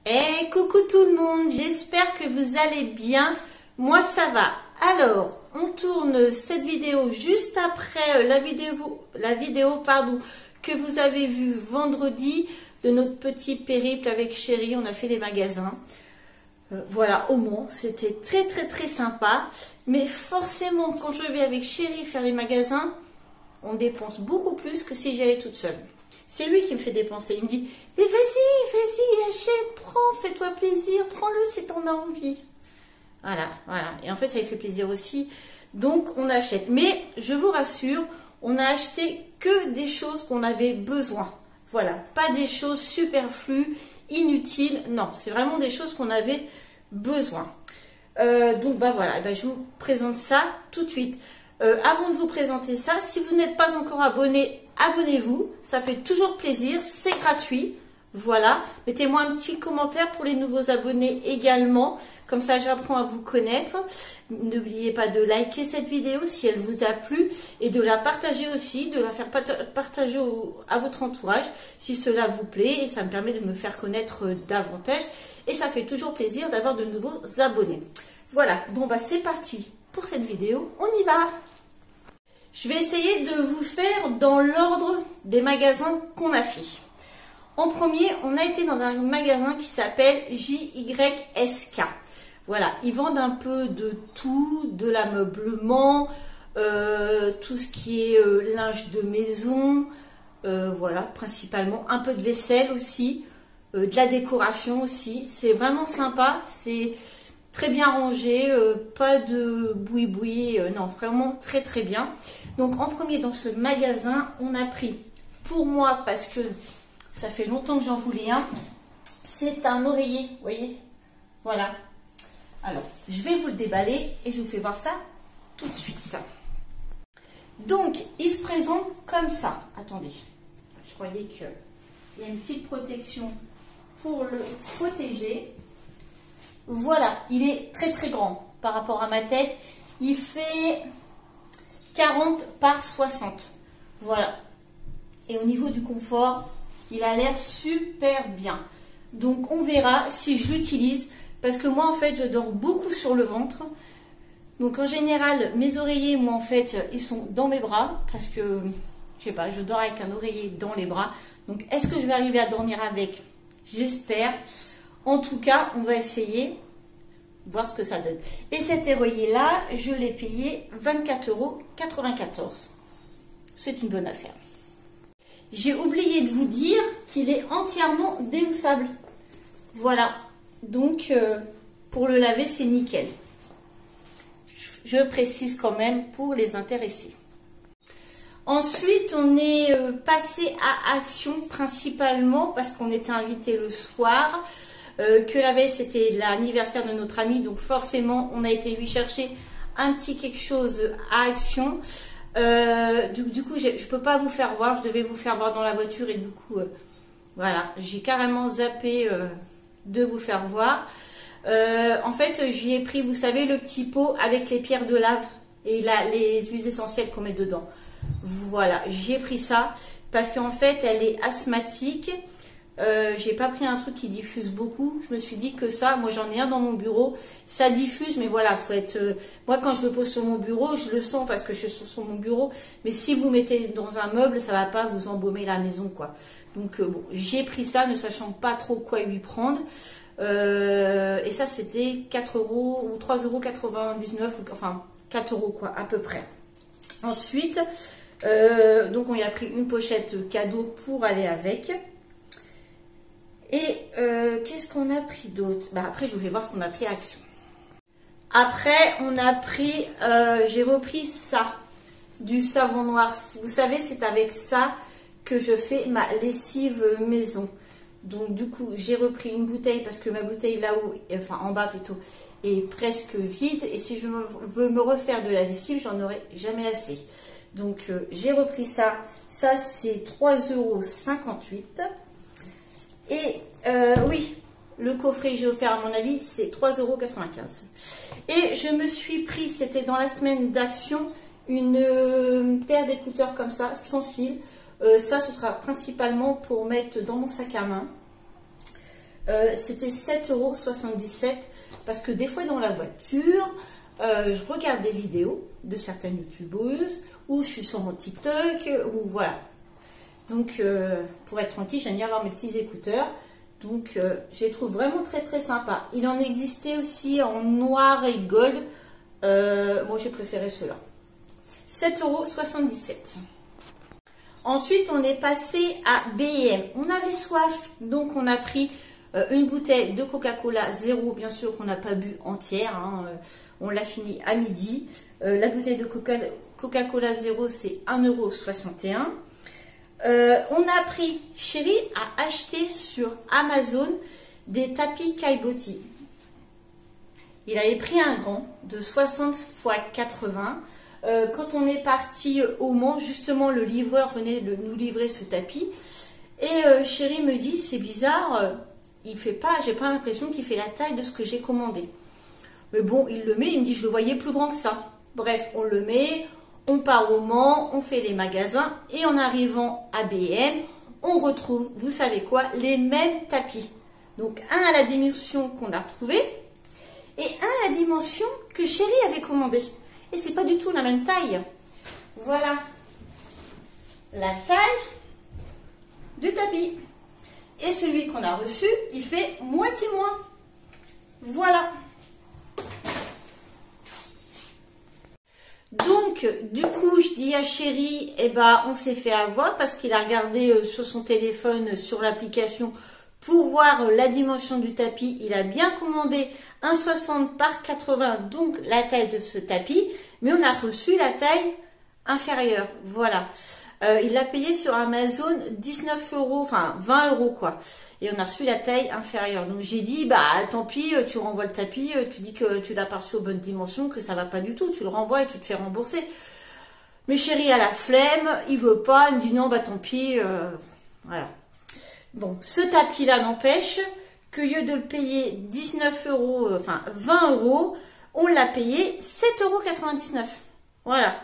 Hey, coucou tout le monde, j'espère que vous allez bien. Moi ça va. Alors, on tourne cette vidéo juste après la vidéo que vous avez vue vendredi de notre petit périple avec Chérie. On a fait les magasins. Voilà, au Mans, c'était très sympa. Mais forcément, quand je vais avec Chérie faire les magasins, on dépense beaucoup plus que si j'y allais toute seule. C'est lui qui me fait dépenser. Il me dit, mais vas-y, achète, prends, fais-toi plaisir, prends-le si t'en as envie. Voilà. Et en fait, ça lui fait plaisir aussi. Donc, on achète. Mais, je vous rassure, on n'a acheté que des choses qu'on avait besoin. Voilà, pas des choses superflues, inutiles. Non, c'est vraiment des choses qu'on avait besoin. Donc, voilà, je vous présente ça tout de suite. Avant de vous présenter ça, si vous n'êtes pas encore abonné, abonnez-vous, ça fait toujours plaisir, c'est gratuit, voilà. Mettez-moi un petit commentaire pour les nouveaux abonnés également, comme ça j'apprends à vous connaître. N'oubliez pas de liker cette vidéo si elle vous a plu et de la partager aussi, de la faire partager à votre entourage si cela vous plaît, et ça me permet de me faire connaître davantage et ça fait toujours plaisir d'avoir de nouveaux abonnés. Voilà, bon c'est parti pour cette vidéo, on y va. Je vais essayer de vous faire dans l'ordre des magasins qu'on a fait. En premier, on a été dans un magasin qui s'appelle JYSK. Voilà, ils vendent un peu de tout, de l'ameublement, tout ce qui est linge de maison, voilà, principalement, un peu de vaisselle aussi, de la décoration aussi. C'est vraiment sympa, c'est très bien rangé, pas de boui-boui, non, vraiment très bien. Donc en premier dans ce magasin, on a pris, pour moi, parce que ça fait longtemps que j'en voulais un, c'est un oreiller, vous voyez, voilà. Alors, je vais vous le déballer et je vous fais voir ça tout de suite. Donc, il se présente comme ça. Attendez, je croyais qu'il y a une petite protection pour le protéger. Voilà, il est très grand par rapport à ma tête. Il fait 40 par 60. Voilà. Et au niveau du confort, il a l'air super bien. Donc on verra si je l'utilise. Parce que moi en fait, je dors beaucoup sur le ventre. Donc en général, mes oreillers, moi en fait, ils sont dans mes bras. Parce que, je sais pas, je dors avec un oreiller dans les bras. Donc est-ce que je vais arriver à dormir avec? J'espère. En tout cas, on va essayer, voir ce que ça donne. Et cet oreiller-là, je l'ai payé 24,94 €. C'est une bonne affaire. J'ai oublié de vous dire qu'il est entièrement déhoussable. Voilà. Donc, pour le laver, c'est nickel. Je précise quand même pour les intéressés. Ensuite, on est passé à Action principalement parce qu'on était invité le soir. Que la veille c'était l'anniversaire de notre ami, donc forcément on a été lui chercher un petit quelque chose à Action. Du coup je peux pas vous faire voir, je devais vous faire voir dans la voiture et du coup voilà, j'ai carrément zappé de vous faire voir. En fait j'y ai pris, vous savez, le petit pot avec les pierres de lave et les huiles essentielles qu'on met dedans. Voilà, j'y ai pris ça parce qu'en fait elle est asthmatique. J'ai pas pris un truc qui diffuse beaucoup. Je me suis dit que ça, moi j'en ai un dans mon bureau, ça diffuse, mais voilà, faut être. Moi quand je le pose sur mon bureau, je le sens parce que je suis sur mon bureau. Mais si vous mettez dans un meuble, ça va pas vous embaumer la maison, quoi. Donc bon, j'ai pris ça, ne sachant pas trop quoi lui prendre. Et ça c'était 4 € ou 3,99 €, enfin 4 € quoi, à peu près. Ensuite, donc on y a pris une pochette cadeau pour aller avec. Et qu'est-ce qu'on a pris d'autre? Après, je vais voir ce qu'on a pris à Action. Après, on a pris, j'ai repris ça, du savon noir. Vous savez, c'est avec ça que je fais ma lessive maison. Donc, du coup, j'ai repris une bouteille parce que ma bouteille là-haut, enfin en bas plutôt, est presque vide. Et si je veux me refaire de la lessive, j'en aurai jamais assez. Donc, j'ai repris ça. Ça, c'est 3,58 €. Et oui, le coffret que j'ai offert à mon avis, c'est 3,95 €. Et je me suis pris, c'était dans la semaine d'Action, une paire d'écouteurs comme ça, sans fil. Ça, ce sera principalement pour mettre dans mon sac à main. C'était 7,77 € parce que des fois dans la voiture, je regarde des vidéos de certaines youtubeuses ou je suis sur mon TikTok ou voilà. Donc pour être tranquille, j'aime bien avoir mes petits écouteurs. Donc je les trouve vraiment très très sympa. Il en existait aussi en noir et gold. Moi j'ai préféré ceux-là. 7,77 €. Ensuite on est passé à B&M. On avait soif, donc on a pris une bouteille de Coca-Cola zéro, bien sûr qu'on n'a pas bu entière, hein, on l'a fini à midi. La bouteille de Coca-Cola zéro, c'est 1,61 €. On a pris, Chéri a acheté sur Amazon des tapis Caillebotis. Il avait pris un grand de 60 x 80. Quand on est parti au Mans, justement le livreur venait de nous livrer ce tapis. Et Chéri me dit, c'est bizarre, il fait pas, j'ai pas l'impression qu'il fait la taille de ce que j'ai commandé. Mais bon, il le met, il me dit, je le voyais plus grand que ça. Bref, on le met, on part au Mans, on fait les magasins et en arrivant à B&M, on retrouve, vous savez quoi, les mêmes tapis. Donc un à la dimension qu'on a retrouvé et un à la dimension que Chéri avait commandé. Et c'est pas du tout la même taille. Voilà la taille du tapis. Et celui qu'on a reçu, il fait moitié moins. Voilà. Donc, du coup, je dis à Chéri, eh ben, on s'est fait avoir parce qu'il a regardé sur son téléphone, sur l'application, pour voir la dimension du tapis. Il a bien commandé 1,60 par 80, donc la taille de ce tapis, mais on a reçu la taille inférieure. Voilà. Il l'a payé sur Amazon 19 €, enfin 20 € quoi. Et on a reçu la taille inférieure. Donc j'ai dit, bah tant pis, tu renvoies le tapis, tu dis que tu l'as pas reçu aux bonnes dimensions, que ça va pas du tout, tu le renvoies et tu te fais rembourser. Mais Chéri a la flemme, il veut pas, il me dit non, bah tant pis, voilà. Bon, ce tapis-là n'empêche que lieu de le payer 19 €, enfin 20 €, on l'a payé 7,99 €. Voilà.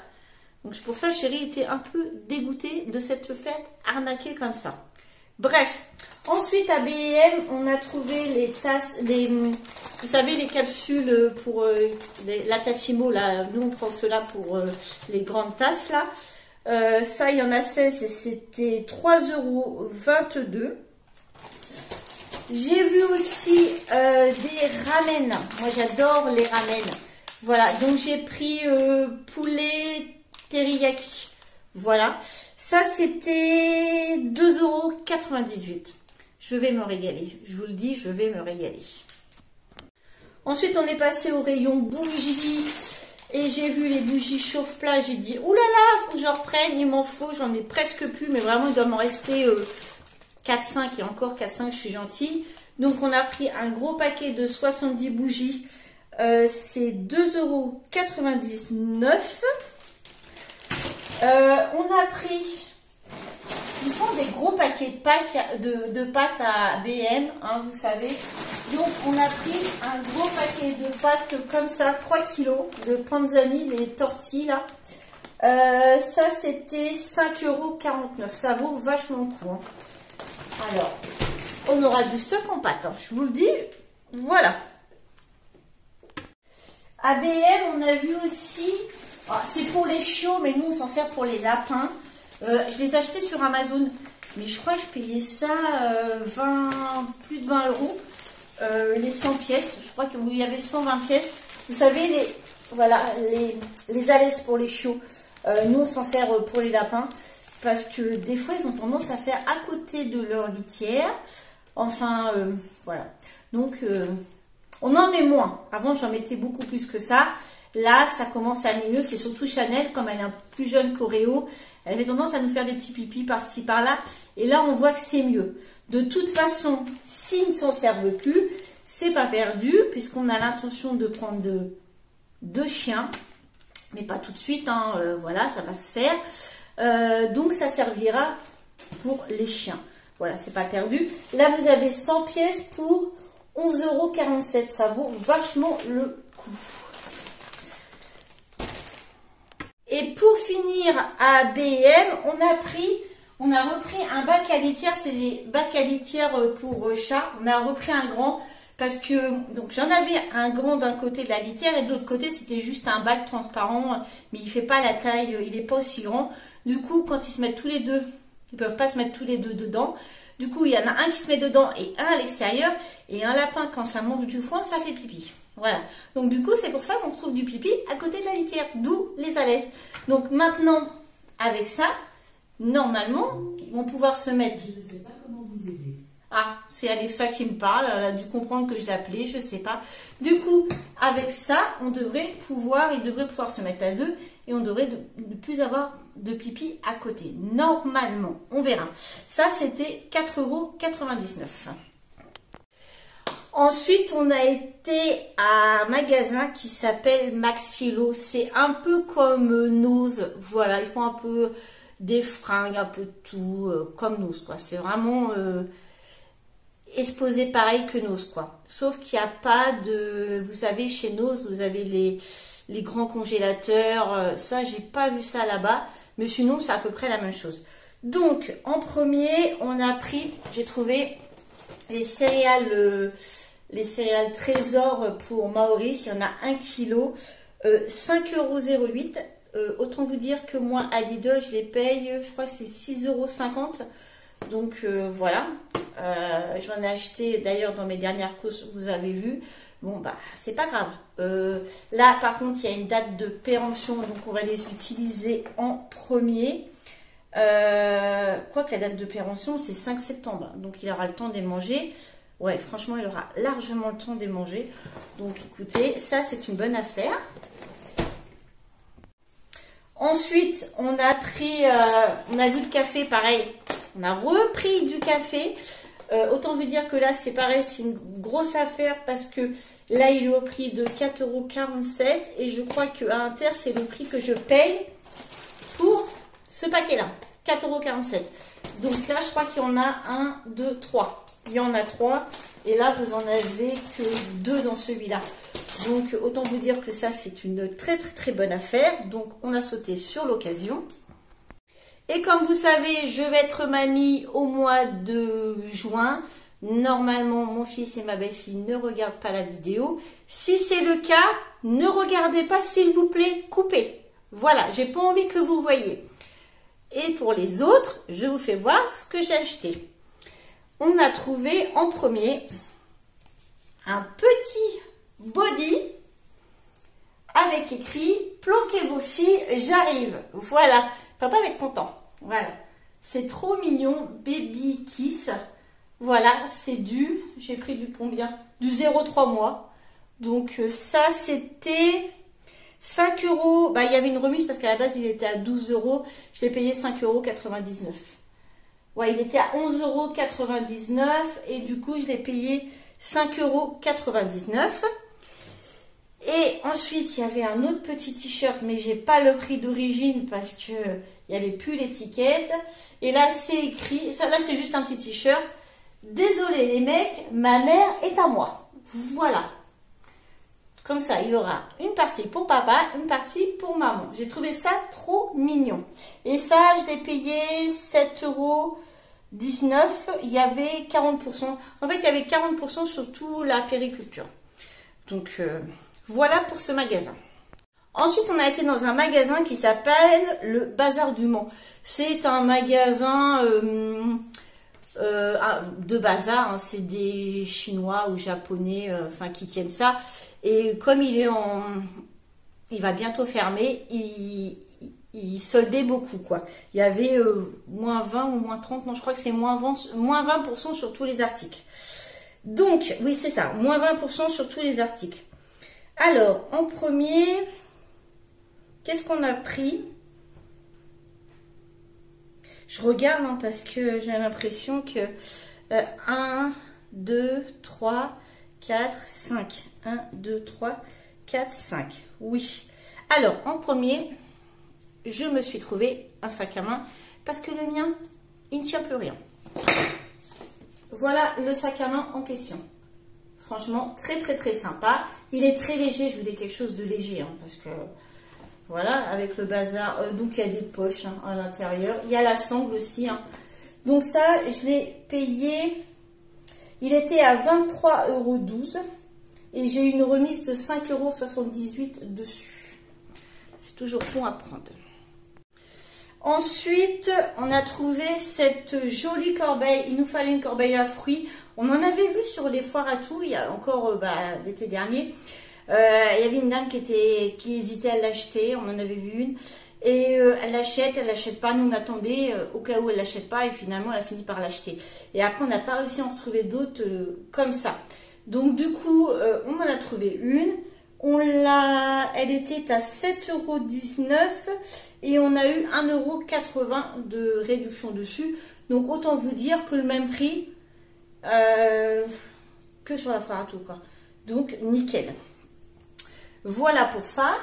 Donc c'est pour ça que Chéri était un peu dégoûté de cette fête arnaquée comme ça. Bref, ensuite à B&M, on a trouvé les tasses, vous savez les capsules pour la Tassimo, là, nous on prend cela pour les grandes tasses là. Ça il y en a 16 et c'était 3,22 €. J'ai vu aussi des ramen. Moi j'adore les ramen. Voilà, donc j'ai pris poulet teriyaki. Voilà, ça c'était 2,98 €. Je vais me régaler, je vous le dis, je vais me régaler. Ensuite on est passé au rayon bougies et j'ai vu les bougies chauffe-plat. J'ai dit oulala, faut que je reprenne, il m'en faut, j'en ai presque plus, mais vraiment il doit m'en rester 4-5 et encore 4-5, je suis gentille. Donc on a pris un gros paquet de 70 bougies, c'est 2,99 €. On a pris, ils font des gros paquets de pâtes à B&M, hein, vous savez. Donc on a pris un gros paquet de pâtes comme ça, 3 kilos de panzani, les tortilles là. Ça c'était 5,49 €, ça vaut vachement le coup. Hein. Alors, on aura du stock en pâtes, hein, je vous le dis, voilà. À B&M, on a vu aussi, c'est pour les chiots, mais nous on s'en sert pour les lapins. Je les ai achetés sur Amazon, mais je crois que je payais ça plus de 20 €, les 100 pièces. Je crois qu'il y avait 120 pièces. Vous savez, les alaises pour les chiots. Nous on s'en sert pour les lapins. Parce que des fois, ils ont tendance à faire à côté de leur litière. Enfin, voilà. Donc, on en met moins. Avant, j'en mettais beaucoup plus que ça. Là, ça commence à aller mieux. C'est surtout Chanel, comme elle est un peu plus jeune qu'Oreo. Elle avait tendance à nous faire des petits pipis par-ci, par-là. Et là, on voit que c'est mieux. De toute façon, s'ils ne s'en servent plus, c'est pas perdu. Puisqu'on a l'intention de prendre deux chiens. Mais pas tout de suite. Hein, voilà, ça va se faire. Donc ça servira pour les chiens. Voilà, c'est pas perdu. Là, vous avez 100 pièces pour 11,47 €. Ça vaut vachement le coup. Et pour finir à B&M, On a repris un bac à litière, c'est les bacs à litière pour chat. On a repris un grand parce que donc j'en avais un grand d'un côté de la litière et de l'autre côté c'était juste un bac transparent, mais il fait pas la taille, il est pas aussi grand. Du coup, quand ils se mettent tous les deux, ils peuvent pas se mettre tous les deux dedans. Du coup, il y en a un qui se met dedans et un à l'extérieur. Et un lapin, quand ça mange du foin, ça fait pipi. Voilà. Donc du coup, c'est pour ça qu'on retrouve du pipi à côté de la litière, d'où les alaises. Donc maintenant, avec ça, normalement, ils vont pouvoir se mettre. Je ne sais pas comment vous aider. Ah, c'est Alexa qui me parle, elle a dû comprendre que je l'appelais, je sais pas. Du coup, avec ça, ils devraient pouvoir se mettre à deux et on devrait ne plus avoir de pipi à côté. Normalement, on verra. Ça, c'était 4,99 €. Ensuite, on a été à un magasin qui s'appelle Maxilo. C'est un peu comme Nose. Voilà, ils font un peu des fringues, un peu de tout, comme Nose, quoi. C'est vraiment exposé pareil que Nose, quoi. Sauf qu'il n'y a pas de... Vous savez, chez Nose, vous avez les grands congélateurs. Ça, j'ai pas vu ça là-bas. Mais sinon, c'est à peu près la même chose. Donc, en premier, on a pris... J'ai trouvé... les céréales Trésor pour Maurice, il y en a 1 kg, 5,08 €. Autant vous dire que moi à Lidl, je les paye, je crois que c'est 6,50 €. Donc voilà, j'en ai acheté d'ailleurs dans mes dernières courses, vous avez vu. Bon bah c'est pas grave. Là par contre il y a une date de péremption, donc on va les utiliser en premier. Quoique la date de péremption c'est 5 septembre, donc il aura le temps de les manger. Ouais, franchement il aura largement le temps de les manger. Donc écoutez, ça c'est une bonne affaire. Ensuite on a pris, on a vu le café, pareil, on a repris du café. Autant vous dire que là c'est pareil, c'est une grosse affaire parce que là il est au prix de 4,47 € et je crois qu'à Inter c'est le prix que je paye pour ce paquet là, 4,47 €. Donc là je crois qu'il y en a 1, 2, 3. Il y en a 3 et là vous en avez que 2 dans celui-là. Donc autant vous dire que ça c'est une très très très bonne affaire. Donc on a sauté sur l'occasion. Et comme vous savez, je vais être mamie au mois de juin. Normalement, mon fils et ma belle-fille ne regardent pas la vidéo. Si c'est le cas, ne regardez pas s'il vous plaît, coupez. Voilà, j'ai pas envie que vous voyiez. Et pour les autres, je vous fais voir ce que j'ai acheté. On a trouvé en premier un petit body avec écrit « Planquez vos filles, j'arrive ». Voilà, papa va être content. Voilà, c'est trop mignon, Baby Kiss. Voilà, c'est du, j'ai pris du combien? Du 0,3 mois. Donc ça, c'était 5 €. Bah, il y avait une remise parce qu'à la base, il était à 12 €. Je l'ai payé 5,99 €. Ouais, il était à 11,99 € et du coup, je l'ai payé 5,99 €. Et ensuite, il y avait un autre petit t-shirt, mais j'ai pas le prix d'origine parce que il n'y avait plus l'étiquette. Et là, c'est écrit, ça là, c'est juste un petit t-shirt. Désolé les mecs, ma mère est à moi. Voilà. Comme ça, il y aura une partie pour papa, une partie pour maman. J'ai trouvé ça trop mignon. Et ça, je l'ai payé 7,19 €. Il y avait 40%. En fait, il y avait 40% sur toute la périculture. Donc, voilà pour ce magasin. Ensuite, on a été dans un magasin qui s'appelle le Bazar du Mans. C'est un magasin de bazar. Hein. C'est des Chinois ou Japonais enfin, qui tiennent ça. Et comme il va bientôt fermer, il soldait beaucoup, quoi. Il y avait moins 20 ou moins 30, non, je crois que c'est moins 20% sur tous les articles. Donc, oui, c'est ça, moins 20% sur tous les articles. Alors, en premier, qu'est-ce qu'on a pris? Je regarde, hein, parce que j'ai l'impression que 1, 2, 3, 4, 5. 1, 2, 3, 4, 5. Oui. Alors, en premier, je me suis trouvé un sac à main parce que le mien, il ne tient plus rien. Voilà le sac à main en question. Franchement, très très très sympa. Il est très léger, je voulais quelque chose de léger, hein, parce que Voilà, avec le bazar. Donc, il y a des poches hein, à l'intérieur. Il y a la sangle aussi. Hein. Donc, ça, je l'ai payé. Il était à 23,12 € et j'ai eu une remise de 5,78 € dessus. C'est toujours bon à prendre. Ensuite, on a trouvé cette jolie corbeille. Il nous fallait une corbeille à fruits. On en avait vu sur les foires à tout, il y a encore l'été dernier. Il y avait une dame qui hésitait à l'acheter. On en avait vu une. Et elle l'achète pas. Nous, on attendait au cas où elle l'achète pas. Et finalement, elle a fini par l'acheter. Et après, on n'a pas réussi à en retrouver d'autres comme ça. Donc, du coup, on en a trouvé une. Elle était à 7,19 € et on a eu 1,80 € de réduction dessus. Donc, autant vous dire que le même prix que sur la foire à tout, quoi. Donc, nickel. Voilà pour ça.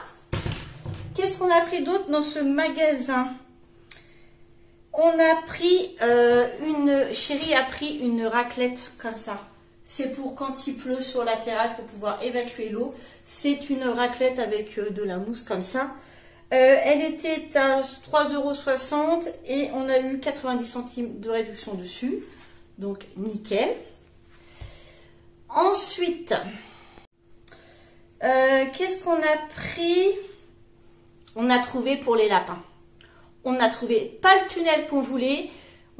Qu'est-ce qu'on a pris d'autre dans ce magasin? On a pris Chérie a pris une raclette comme ça. C'est pour quand il pleut sur la terrasse pour pouvoir évacuer l'eau. C'est une raclette avec de la mousse comme ça. Elle était à 3,60 € et on a eu 90 centimes de réduction dessus. Donc nickel. Ensuite, qu'est-ce qu'on a pris? On a trouvé pour les lapins. On a trouvé pas le tunnel qu'on voulait.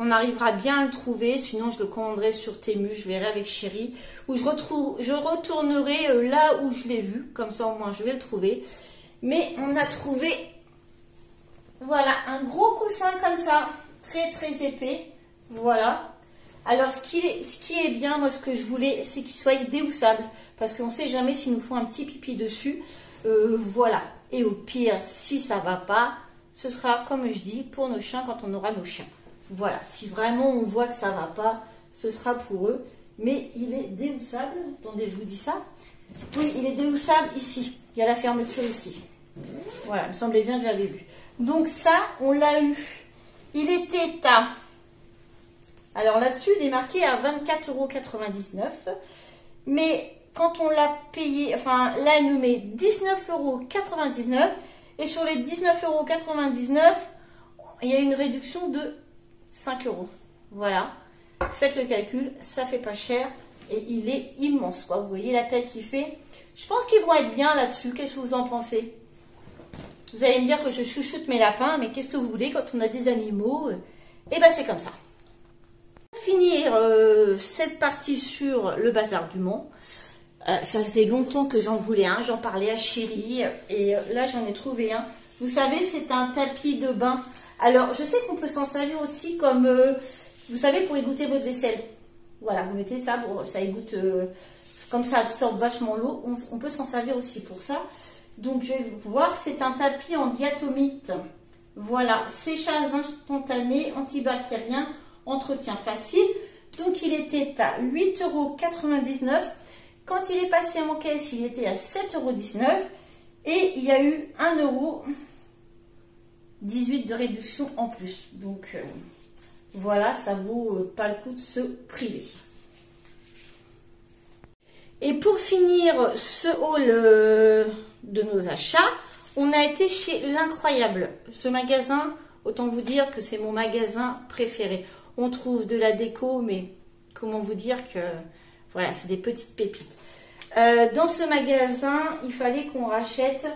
On arrivera bien à le trouver. Sinon, je le commanderai sur Temu. Je verrai avec Chérie. Ou je retournerai là où je l'ai vu. Comme ça, au moins, je vais le trouver. Mais on a trouvé, voilà, un gros coussin comme ça. Très, très épais. Voilà. Alors, ce qui est bien, moi, ce que je voulais, c'est qu'il soit déhoussable. Parce qu'on ne sait jamais s'il nous faut un petit pipi dessus. Voilà. Et au pire, si ça ne va pas, ce sera, comme je dis, pour nos chiens quand on aura nos chiens. Voilà. Si vraiment on voit que ça ne va pas, ce sera pour eux. Mais il est déhoussable. Attendez, je vous dis ça. Oui, il est déhoussable ici. Il y a la fermeture ici. Voilà, il me semblait bien que j'avais vu. Donc ça, on l'a eu. Il était à... Alors là-dessus, il est marqué à 24,99 €. Mais quand on l'a payé, enfin là, il nous met 19,99 €. Et sur les 19,99 €, il y a une réduction de 5 €. Voilà. Faites le calcul, ça fait pas cher. Et il est immense, quoi. Vous voyez la taille qu'il fait. Je pense qu'ils vont être bien là-dessus. Qu'est-ce que vous en pensez? Vous allez me dire que je chouchoute mes lapins, mais qu'est-ce que vous voulez quand on a des animaux? Eh ben c'est comme ça. Pour finir cette partie sur le bazar du Mans, ça faisait longtemps que j'en voulais un, j'en parlais à Chérie, et là j'en ai trouvé un. Vous savez, c'est un tapis de bain. Alors, je sais qu'on peut s'en servir aussi comme, vous savez, pour égoutter votre vaisselle. Voilà, vous mettez ça, ça égoutte, comme ça absorbe vachement l'eau. On peut s'en servir aussi pour ça. Donc, je vais vous voir, c'est un tapis en diatomite. Voilà, séchage instantané, antibactérien, entretien facile. Donc, il était à 8,99 €. Quand il est passé en caisse, il était à 7,19 € et il y a eu 1,18 € de réduction en plus. Donc, voilà, ça vaut pas le coup de se priver. Et pour finir ce haul de nos achats, on a été chez l'Incroyable. Ce magasin, autant vous dire que c'est mon magasin préféré. On trouve de la déco, mais comment vous dire que... Voilà, c'est des petites pépites. Dans ce magasin, il fallait qu'on rachète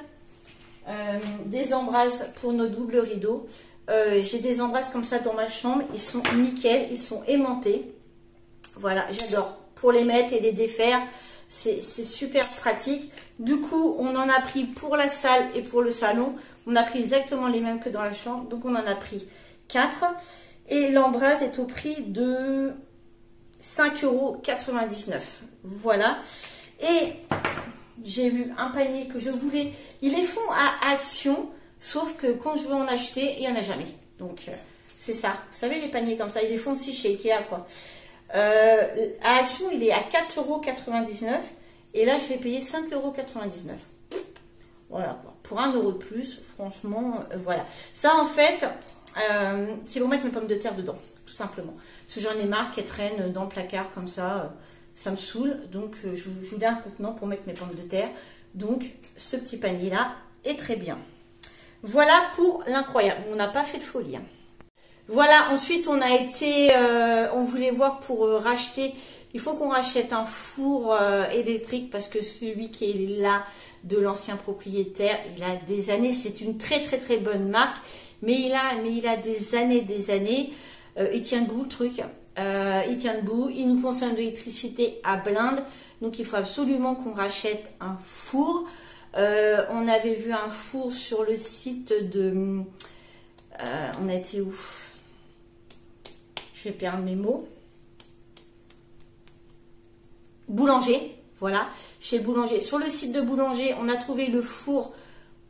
des embrasses pour nos doubles rideaux. J'ai des embrasses comme ça dans ma chambre. Ils sont nickel, ils sont aimantés. Voilà, j'adore. Pour les mettre et les défaire, c'est super pratique. Du coup, on en a pris pour la salle et pour le salon. On a pris exactement les mêmes que dans la chambre. Donc, on en a pris 4. Et l'embrasse est au prix de 5,99 €. Voilà. Et j'ai vu un panier que je voulais. Ils les font à Action, sauf que quand je veux en acheter, il n'y en a jamais. Donc, c'est ça. Vous savez, les paniers comme ça, ils les font aussi chez Ikea, quoi. À Action, il est à 4,99 €. Et là, je l'ai payé 5,99 €. Voilà, quoi. Pour 1 € de plus, franchement, voilà. Ça, en fait, c'est pour mettre mes pommes de terre dedans, tout simplement. Parce que j'en ai marre qu'elles traînent dans le placard comme ça. Ça me saoule. Donc, je voulais un contenant pour mettre mes pommes de terre. Donc, ce petit panier-là est très bien. Voilà pour l'incroyable. On n'a pas fait de folie. Hein. Voilà, ensuite on a été, on voulait voir pour racheter, il faut qu'on rachète un four électrique parce que celui qui est là de l'ancien propriétaire, il a des années, c'est une très très très bonne marque, mais il a des années, il tient debout le truc, il tient debout, il nous consomme de l'électricité à blinde, donc il faut absolument qu'on rachète un four. On avait vu un four sur le site de, on a été où? Je vais perdre mes mots. Boulanger, voilà, chez le boulanger. Sur le site de Boulanger, on a trouvé le four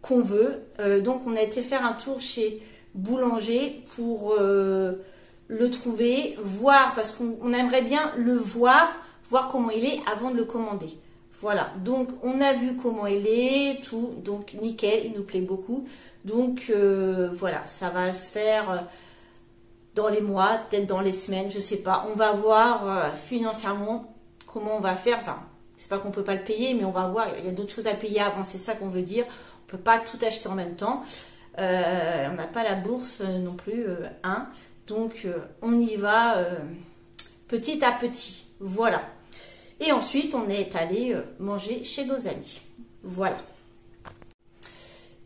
qu'on veut. Donc, on a été faire un tour chez Boulanger pour le trouver, voir, parce qu'on aimerait bien le voir comment il est avant de le commander. Voilà, donc on a vu comment il est, tout, donc nickel, il nous plaît beaucoup. Donc, voilà, ça va se faire... dans les mois, peut-être dans les semaines, je sais pas. On va voir financièrement comment on va faire. Enfin, c'est pas qu'on peut pas le payer, mais on va voir. Il y a d'autres choses à payer avant, c'est ça qu'on veut dire. On peut pas tout acheter en même temps. On n'a pas la bourse non plus, hein. Donc, on y va petit à petit. Voilà. Et ensuite, on est allé manger chez nos amis. Voilà.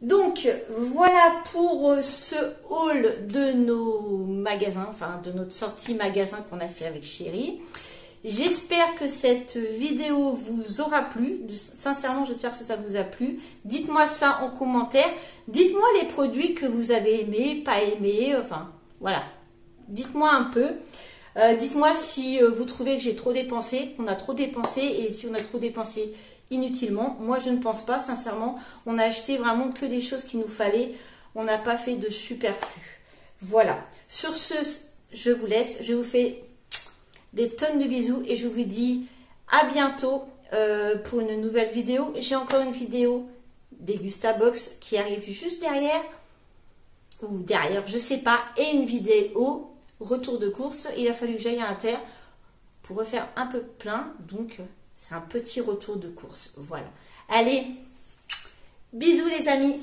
Donc voilà pour ce haul de nos magasins, enfin de notre sortie magasin qu'on a fait avec Chérie. J'espère que cette vidéo vous aura plu. Sincèrement, j'espère que ça vous a plu. Dites-moi ça en commentaire. Dites-moi les produits que vous avez aimés, pas aimés, enfin voilà. Dites-moi un peu. Dites-moi si vous trouvez que j'ai trop dépensé, qu'on a trop dépensé, et si on a trop dépensé inutilement. Moi, je ne pense pas, sincèrement. On a acheté vraiment que des choses qu'il nous fallait. On n'a pas fait de superflu. Voilà. Sur ce, je vous laisse. Je vous fais des tonnes de bisous et je vous dis à bientôt pour une nouvelle vidéo. J'ai encore une vidéo Dégustabox qui arrive juste derrière, ou derrière, je sais pas, et une vidéo retour de course. Il a fallu que j'aille à Inter pour refaire un peu plein, donc c'est un petit retour de course. Voilà. Allez, bisous les amis.